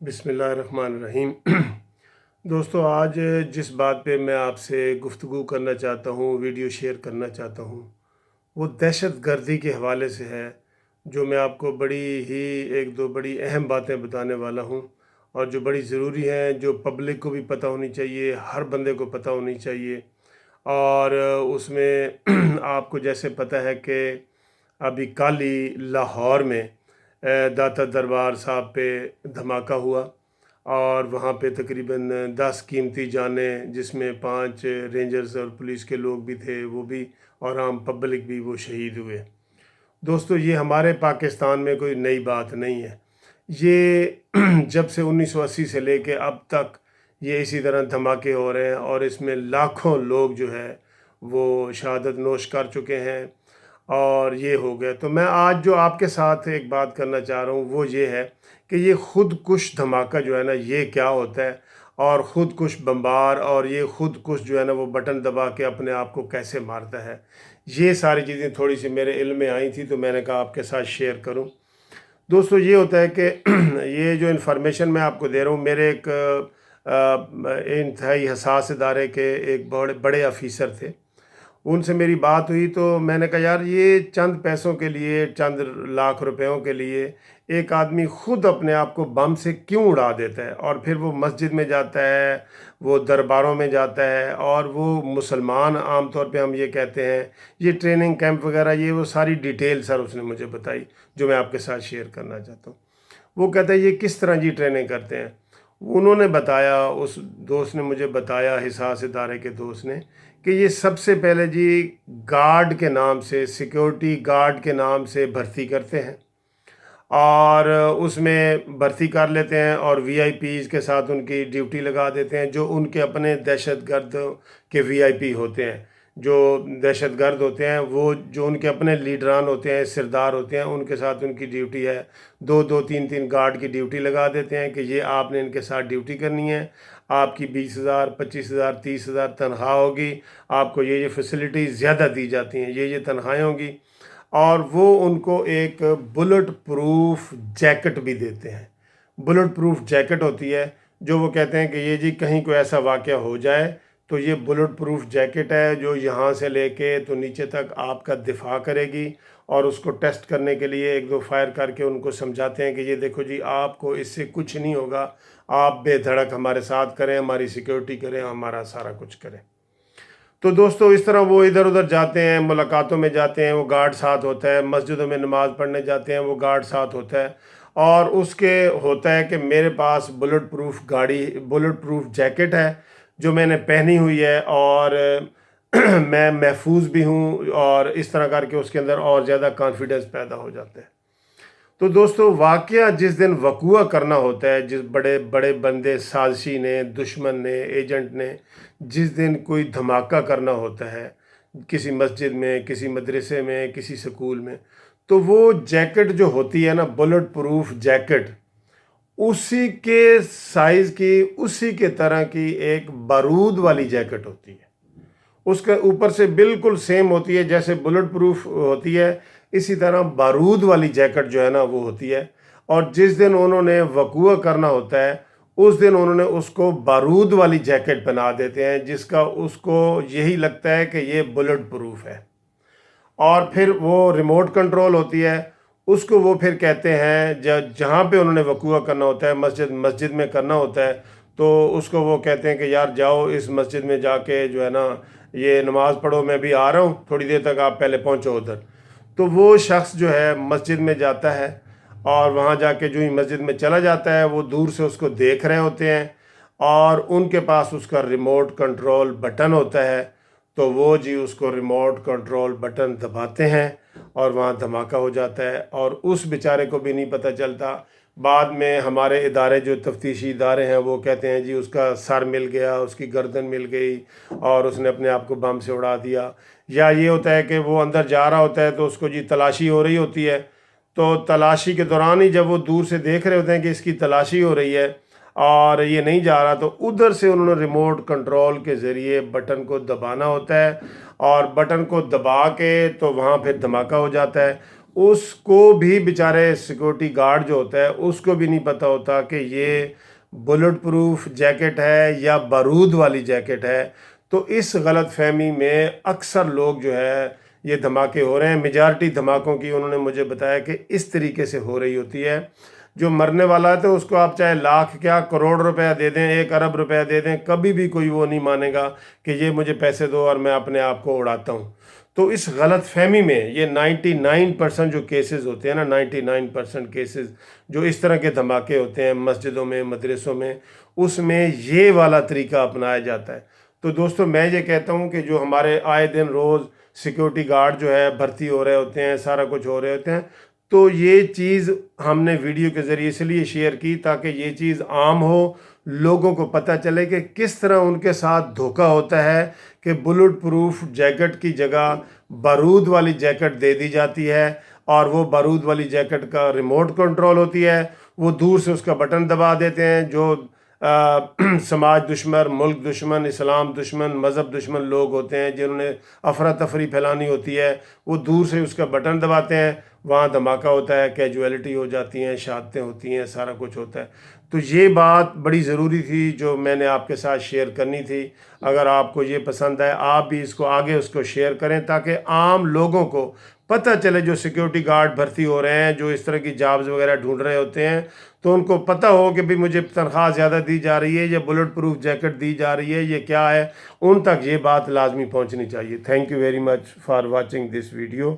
बिस्मिल्लाहिर्रहमानिर्रहीम। दोस्तों, आज जिस बात पे मैं आपसे गुफ्तगू करना चाहता हूँ, वीडियो शेयर करना चाहता हूँ, वो दहशत गर्दी के हवाले से है। जो मैं आपको बड़ी ही एक दो बड़ी अहम बातें बताने वाला हूँ, और जो बड़ी ज़रूरी हैं, जो पब्लिक को भी पता होनी चाहिए, हर बंदे को पता होनी चाहिए। और उसमें आपको जैसे पता है कि अभी कल ही लाहौर में दाता दरबार साहब पे धमाका हुआ, और वहाँ पे तकरीबन 10 कीमती जानें, जिसमें 5 रेंजर्स और पुलिस के लोग भी थे, वो भी, और आम पब्लिक भी, वो शहीद हुए। दोस्तों, ये हमारे पाकिस्तान में कोई नई बात नहीं है। ये जब से 1980 से लेके अब तक ये इसी तरह धमाके हो रहे हैं, और इसमें लाखों लोग जो है वो शहादत नोश कर चुके हैं, और ये हो गया। तो मैं आज जो आपके साथ एक बात करना चाह रहा हूँ वो ये है कि ये खुदकुश धमाका जो है ना, ये क्या होता है, और ख़ुदकुश बम्बार, और ये खुदकुश जो है ना वो बटन दबा के अपने आप को कैसे मारता है। ये सारी चीज़ें थोड़ी सी मेरे इल्म में आई थी, तो मैंने कहा आपके साथ शेयर करूं। दोस्तों, ये होता है कि ये जो इन्फॉर्मेशन मैं आपको दे रहा हूँ, मेरे एक इंतहाई हसास इदारे के एक बड़े बड़े ऑफिसर थे। उनसे मेरी बात हुई, तो मैंने कहा यार, ये चंद पैसों के लिए, चंद लाख रुपयों के लिए एक आदमी ख़ुद अपने आप को बम से क्यों उड़ा देता है, और फिर वो मस्जिद में जाता है, वो दरबारों में जाता है, और वो मुसलमान, आम तौर पे हम ये कहते हैं, ये ट्रेनिंग कैंप वगैरह, ये वो सारी डिटेल सर उसने मुझे बताई, जो मैं आपके साथ शेयर करना चाहता हूँ। वो कहता है ये किस तरह जी ट्रेनिंग करते हैं। उन्होंने बताया, उस दोस्त ने मुझे बताया, हिसास इदारे के दोस्त ने, कि ये सबसे पहले जी गार्ड के नाम से, सिक्योरिटी गार्ड के नाम से भर्ती करते हैं, और उसमें भर्ती कर लेते हैं, और वीआईपीज़ के साथ उनकी ड्यूटी लगा देते हैं, जो उनके अपने दहशतगर्द के वीआईपी होते हैं। जो दहशतगर्द होते हैं, वो जो उनके अपने लीडरान होते हैं, सिरदार होते हैं, उनके साथ उनकी ड्यूटी है। दो दो तीन तीन गार्ड की ड्यूटी लगा देते हैं कि ये आपने इनके साथ ड्यूटी करनी है, आपकी 20,000, 25,000, 30,000 तनख्वाह होगी, आपको ये फैसिलिटीज़ ज़्यादा दी जाती हैं, ये तनख्वाहें होंगी, और वो उनको एक बुलेट प्रूफ जैकेट भी देते हैं। बुलेट प्रूफ जैकेट होती है, जो वो कहते हैं कि ये जी कहीं कोई ऐसा वाक़या हो जाए तो ये बुलेट प्रूफ जैकेट है, जो यहाँ से लेके तो नीचे तक आपका दिफा करेगी। और उसको टेस्ट करने के लिए एक दो फायर करके उनको समझाते हैं कि ये देखो जी, आपको इससे कुछ नहीं होगा, आप बेधड़क हमारे साथ करें, हमारी सिक्योरिटी करें, हमारा सारा कुछ करें। तो दोस्तों, इस तरह वो इधर उधर जाते हैं, मुलाकातों में जाते हैं, वो गार्ड साथ होता है, मस्जिदों में नमाज़ पढ़ने जाते हैं, वो गार्ड साथ होता है, और उसके होता है कि मेरे पास बुलेट प्रूफ जैकेट है, जो मैंने पहनी हुई है, और मैं महफूज भी हूँ, और इस तरह करके उसके अंदर और ज़्यादा कॉन्फिडेंस पैदा हो जाता है। तो दोस्तों, वाक़या जिस दिन वक़ूआ करना होता है, जिस बड़े बड़े बंदे, साज़िशी ने, दुश्मन ने, एजेंट ने, जिस दिन कोई धमाका करना होता है किसी मस्जिद में, किसी मदरसे में, किसी स्कूल में, तो वो जैकेट जो होती है ना, बुलेट प्रूफ जैकेट, उसी के साइज़ की, उसी के तरह की एक बारूद वाली जैकेट होती है। उसके ऊपर से बिल्कुल सेम होती है, जैसे बुलेट प्रूफ होती है, इसी तरह बारूद वाली जैकेट जो है ना वो होती है। और जिस दिन उन्होंने वक़ूआ करना होता है, उस दिन उन्होंने उसको बारूद वाली जैकेट पहना देते हैं, जिसका उसको यही लगता है कि ये बुलेट प्रूफ है। और फिर वो रिमोट कंट्रोल होती है, उसको वो फिर कहते हैं, जहाँ पे उन्होंने वक़ूआ करना होता है, मस्जिद में करना होता है, तो उसको वो कहते हैं कि यार जाओ, इस मस्जिद में जाके जो है ना ये नमाज़ पढ़ो, मैं भी आ रहा हूँ, थोड़ी देर तक आप पहले पहुँचो उधर। तो वो शख्स जो है मस्जिद में जाता है, और वहाँ जाके जो ही मस्जिद में चला जाता है, वो दूर से उसको देख रहे होते हैं, और उनके पास उसका रिमोट कंट्रोल बटन होता है। तो वो जी उसको रिमोट कंट्रोल बटन दबाते हैं, और वहाँ धमाका हो जाता है, और उस बेचारे को भी नहीं पता चलता। बाद में हमारे इदारे, जो तफ्तीशी इदारे हैं, वो कहते हैं जी उसका सर मिल गया, उसकी गर्दन मिल गई, और उसने अपने आप को बम से उड़ा दिया। या ये होता है कि वो अंदर जा रहा होता है, तो उसको जी तलाशी हो रही होती है, तो तलाशी के दौरान ही जब वो दूर से देख रहे होते हैं कि इसकी तलाशी हो रही है और ये नहीं जा रहा, तो उधर से उन्होंने रिमोट कंट्रोल के ज़रिए बटन को दबाना होता है, और बटन को दबा के तो वहाँ फिर धमाका हो जाता है। اس کو بھی بیچارے سیکورٹی گارڈ جو ہوتا ہے اس کو بھی نہیں پتہ ہوتا کہ یہ بلٹ پروف جیکٹ ہے یا بارود والی جیکٹ ہے. تو اس غلط فہمی میں اکثر لوگ جو ہے یہ دھماکے ہو رہے ہیں. میجارٹی دھماکوں کی انہوں نے مجھے بتایا کہ اس طریقے سے ہو رہی ہوتی ہے. جو مرنے والا ہے تو اس کو آپ چاہے لاکھ کیا کروڑ روپے دے دیں، 1 ارب روپے دے دیں، کبھی بھی کوئی وہ نہیں مانے گا کہ یہ مجھے پیسے دو اور میں اپنے آپ کو اڑاتا ہوں. تو اس غلط فہمی میں یہ 99% جو کیسز ہوتے ہیں نا، 99% کیسز جو اس طرح کے دھماکے ہوتے ہیں مسجدوں میں، مدرسوں میں، اس میں یہ والا طریقہ اپنایا جاتا ہے. تو دوستو میں یہ کہتا ہوں کہ جو ہمارے آئے دن روز سیکیورٹی گارڈ جو ہے بھرتی ہو رہے ہوتے ہیں، سارا کچھ ہو رہے ہوتے ہیں، تو یہ چیز ہم نے ویڈیو کے ذریعے اس لیے شیئر کی تاکہ یہ چیز عام ہو، لوگوں کو پتہ چلے کہ کس طرح ان کے ساتھ دھوکہ ہوتا ہے کہ بلٹ پروف جیکٹ کی جگہ بارود والی جیکٹ دے دی جاتی ہے، اور وہ بارود والی جیکٹ کا ریموٹ کنٹرول ہوتی ہے. وہ دور سے اس کا بٹن دبا دیتے ہیں. جو سماج دشمن، ملک دشمن، اسلام دشمن، مذہب دشمن لوگ ہوتے ہیں جنہوں نے افراتفری پھیلانی ہوتی ہے، وہ دور سے اس کا بٹن دباتے ہیں، وہاں دھماکہ ہوتا ہے، کیجویلٹی ہو جاتی ہیں، شہادتیں ہوتی ہیں، سارا کچھ ہوتا ہے. تو یہ بات بڑی ضروری تھی جو میں نے آپ کے ساتھ شیئر کرنی تھی. اگر آپ کو یہ پسند ہے آپ بھی اس کو آگے اس کو شیئر کریں تاکہ عام لوگوں کو پتہ چلے. جو سیکیورٹی گارڈ بھرتی ہو رہے ہیں، جو اس طرح کی جابز وغیرہ ڈھونڈ رہے ہوتے ہیں، تو ان کو پتہ ہو کہ بھی مجھے تنخواہ زیادہ دی جا رہی ہے یا بلٹ پروف جیکٹ دی جا رہی ہے، یہ کیا ہے. ان تک یہ بات لازمی پہنچنی چاہیے. Thank you very much for watching this video.